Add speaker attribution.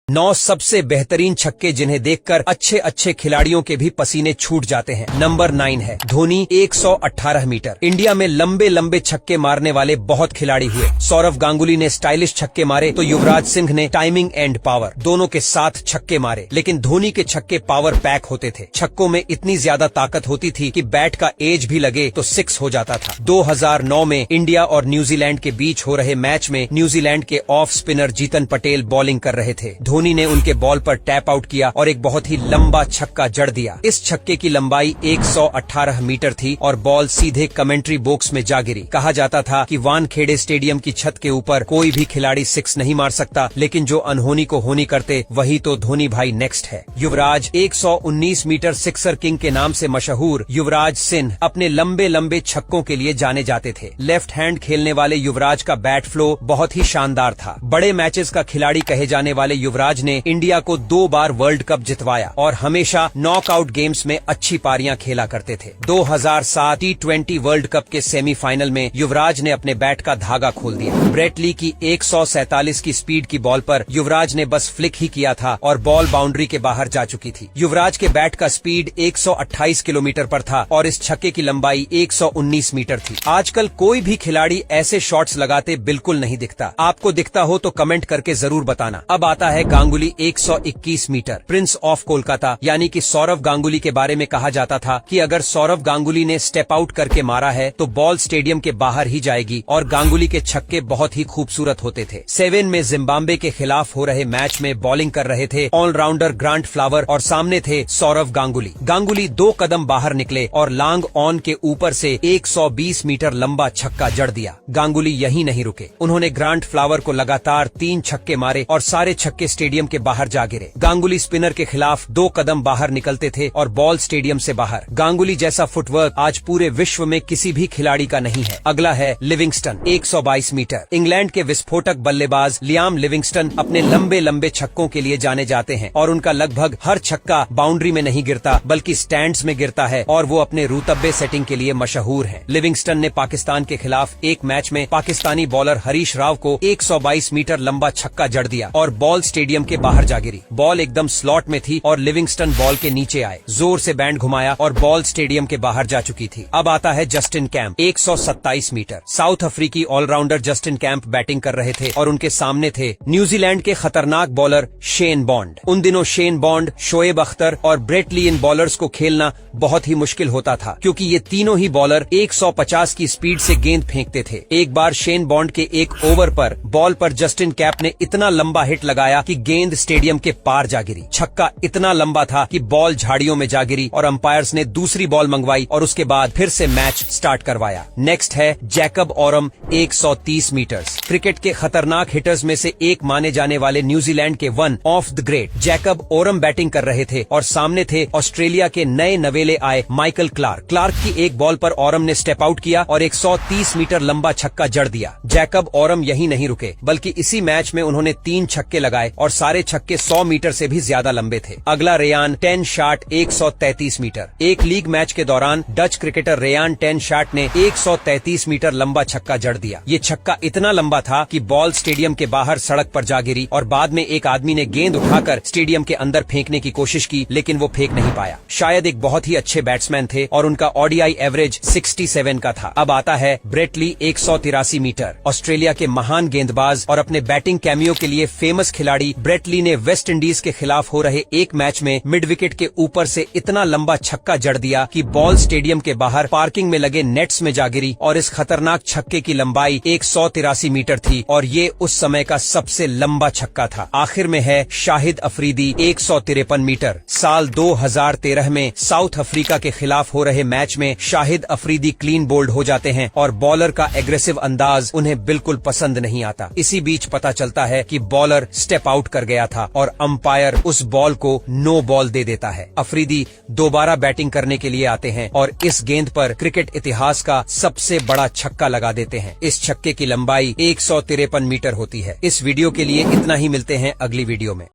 Speaker 1: 9 सबसे बेहतरीन छक्के जिन्हें देखकर अच्छे अच्छे खिलाड़ियों के भी पसीने छूट जाते हैं। नंबर 9 है धोनी 118 मीटर। इंडिया में लंबे लंबे छक्के मारने वाले बहुत खिलाड़ी हुए। सौरव गांगुली ने स्टाइलिश छक्के मारे तो युवराज सिंह ने टाइमिंग एंड पावर दोनों के साथ छक्के मारे, लेकिन धोनी के छक्के पावर पैक होते थे। छक्कों में इतनी ज्यादा ताकत होती थी कि बैट का एज भी लगे तो 6 हो जाता था। 2009 में इंडिया और न्यूजीलैंड के बीच हो रहे मैच में न्यूजीलैंड के off spinner Jitan Patel bowling कर रहे थे। धोनी ने उनके बॉल पर टैप आउट किया और एक बहुत ही लंबा छक्का जड़ दिया। इस छक्के की लंबाई 118 मीटर थी और बॉल सीधे कमेंट्री बॉक्स में जा गिरी। कहा जाता था कि वानखेड़े स्टेडियम की छत के ऊपर कोई भी खिलाड़ी 6 नहीं मार सकता, लेकिन जो अनहोनी को होनी करते वही तो धोनी भाई नेक्स्ट है। युवराज 119 मीटर सिक्सर किंग के नाम से मशहूर युवराज सिंह अपने लंबे लंबे छक्कों के लिए जाने जाते थे। लेफ्ट हैंड खेलने वाले युवराज का बैट फ्लो बहुत ही शानदार था। बड़े मैचेस का खिलाड़ी कहे जाने वाले युवराज ने इंडिया को 2 बार वर्ल्ड कप जितवाया और हमेशा नॉकआउट गेम्स में अच्छी पारियां खेला करते थे। 2007 T20 वर्ल्ड कप के सेमीफाइनल में युवराज ने अपने बैट का धागा खोल दिया। ब्रेट ली की 147 की स्पीड की बॉल पर युवराज ने बस फ्लिक ही किया था और बॉल बाउंड्री के बाहर जा चुकी थी। युवराज के बैट का स्पीड 128 किलोमीटर पर था और इस छक्के की लंबाई 119 मीटर थी। आजकल कोई भी खिलाड़ी ऐसे शॉट्स लगाते बिल्कुल नहीं दिखता। आपको दिखता हो तो कमेंट करके जरूर बताना। अब आता है Ganguly 121 metre. Prince of Kolkata यानी कि सौरव गांगुली के बारे में कहा जाता था कि अगर सौरव गांगुली ने स्टेप आउट करके मारा है तो बॉल स्टेडियम के बाहर ही जाएगी और गांगुली के छक्के बहुत ही खूबसूरत होते थे। 7 में जिम्बाब्वे के खिलाफ हो रहे मैच में बॉलिंग कर रहे थे ऑलराउंडर ग्रांट फ्लावर और सामने थे सौरव गांगुली। गांगुली 2 कदम बाहर निकले और लॉन्ग ऑन के ऊपर से 120 मीटर लंबा छक्का जड़ दिया। गांगुली यहीं नहीं रुके, उन्होंने ग्रांट फ्लावर को लगातार 3 छक्के मारे और सारे छक्के स्टेडियम के बाहर जा गिरे। गांगुली स्पिनर के खिलाफ 2 कदम बाहर निकलते थे और बॉल स्टेडियम से बाहर। गांगुली जैसा फुटवर्क आज पूरे विश्व में किसी भी खिलाड़ी का नहीं है। अगला है लिविंगस्टन 122 मीटर। इंग्लैंड के विस्फोटक बल्लेबाज लियाम लिविंगस्टन अपने लंबे लंबे छक्कों के लिए जाने जाते हैं और उनका लगभग हर छक्का बाउंड्री में नहीं गिरता बल्कि स्टैंड्स में गिरता है और वो अपने रुतब्बे सेटिंग के लिए मशहूर है। लिविंगस्टन ने पाकिस्तान के खिलाफ एक मैच में पाकिस्तानी बॉलर हरीश राव को 122 मीटर लंबा छक्का जड़ दिया और बॉल स्टेडियम के बाहर जा गिरी। बॉल एकदम स्लॉट में थी और लिविंगस्टन बॉल के नीचे आए, जोर से बैंड घुमाया और बॉल स्टेडियम के बाहर जा चुकी थी। अब आता है जस्टिन कैंप 127 मीटर। साउथ अफ्रीकी ऑलराउंडर जस्टिन कैंप बैटिंग कर रहे थे और उनके सामने थे न्यूजीलैंड के खतरनाक बॉलर शेन बॉन्ड। उन दिनों शेन बॉन्ड, शोएब अख्तर और ब्रेट ली इन बॉलर्स को खेलना बहुत ही मुश्किल होता था क्योंकि ये तीनों ही बॉलर 150 की स्पीड से गेंद फेंकते थे। एक बार शेन बॉन्ड के एक ओवर पर बॉल पर जस्टिन कैंप ने इतना लंबा हिट लगाया कि गेंद स्टेडियम के पार जा गिरी। छक्का इतना लंबा था कि बॉल झाड़ियों में जा गिरी और अंपायर्स ने दूसरी बॉल मंगवाई और उसके बाद फिर से मैच स्टार्ट करवाया। नेक्स्ट है जैकब ओरम 130 मीटर्स। क्रिकेट के खतरनाक हिटर्स में से एक माने जाने वाले न्यूजीलैंड के one of the great Jacob Oram batting कर रहे थे और सामने थे ऑस्ट्रेलिया के नए नवेले आए माइकल क्लार्क। क्लार्क की एक बॉल पर ओरम ने स्टेप आउट किया और 130 मीटर लंबा छक्का जड़ दिया। जैकब ओरम यहीं नहीं रुके बल्कि इसी मैच में उन्होंने 3 छक्के लगाए और सारे छक्के 100 मीटर से भी ज्यादा लंबे थे। अगला रेयान 10 शाट 133 मीटर। एक लीग मैच के दौरान डच क्रिकेटर रेयान 10 शाट ने 133 मीटर लंबा छक्का जड़ दिया। ये छक्का इतना लंबा था कि बॉल स्टेडियम के बाहर सड़क पर जा गिरी और बाद में एक आदमी ने गेंद उठाकर स्टेडियम के अंदर फेंकने की कोशिश की, लेकिन वो फेंक नहीं पाया। शायद एक बहुत ही अच्छे बैट्समैन थे और उनका ओडीआई एवरेज 67 का था। अब आता है ब्रेट ली 183 मीटर। ऑस्ट्रेलिया के महान गेंदबाज और अपने बैटिंग कैमियो के लिए फेमस खिलाड़ी ब्रेट ली ने वेस्ट इंडीज के खिलाफ हो रहे एक मैच में मिड विकेट के ऊपर से इतना लंबा छक्का जड़ दिया कि बॉल स्टेडियम के बाहर पार्किंग में लगे नेट्स में जा गिरी और इस खतरनाक छक्के की लंबाई 183 मीटर थी और ये उस समय का सबसे लंबा छक्का था। आखिर में है शाहिद अफरीदी 153 मीटर। साल 2013 में साउथ अफ्रीका के खिलाफ हो रहे मैच में शाहिद अफरीदी क्लीन बोल्ड हो जाते हैं और बॉलर का एग्रेसिव अंदाज उन्हें बिल्कुल पसंद नहीं आता। इसी बीच पता चलता है कि बॉलर स्टेप आउट कर गया था और अंपायर उस बॉल को नो बॉल दे देता है। अफरीदी दोबारा बैटिंग करने के लिए आते हैं और इस गेंद पर क्रिकेट इतिहास का सबसे बड़ा छक्का लगा देते हैं। इस छक्के की लंबाई 153 मीटर होती है। इस वीडियो के लिए इतना ही, मिलते हैं अगली वीडियो में।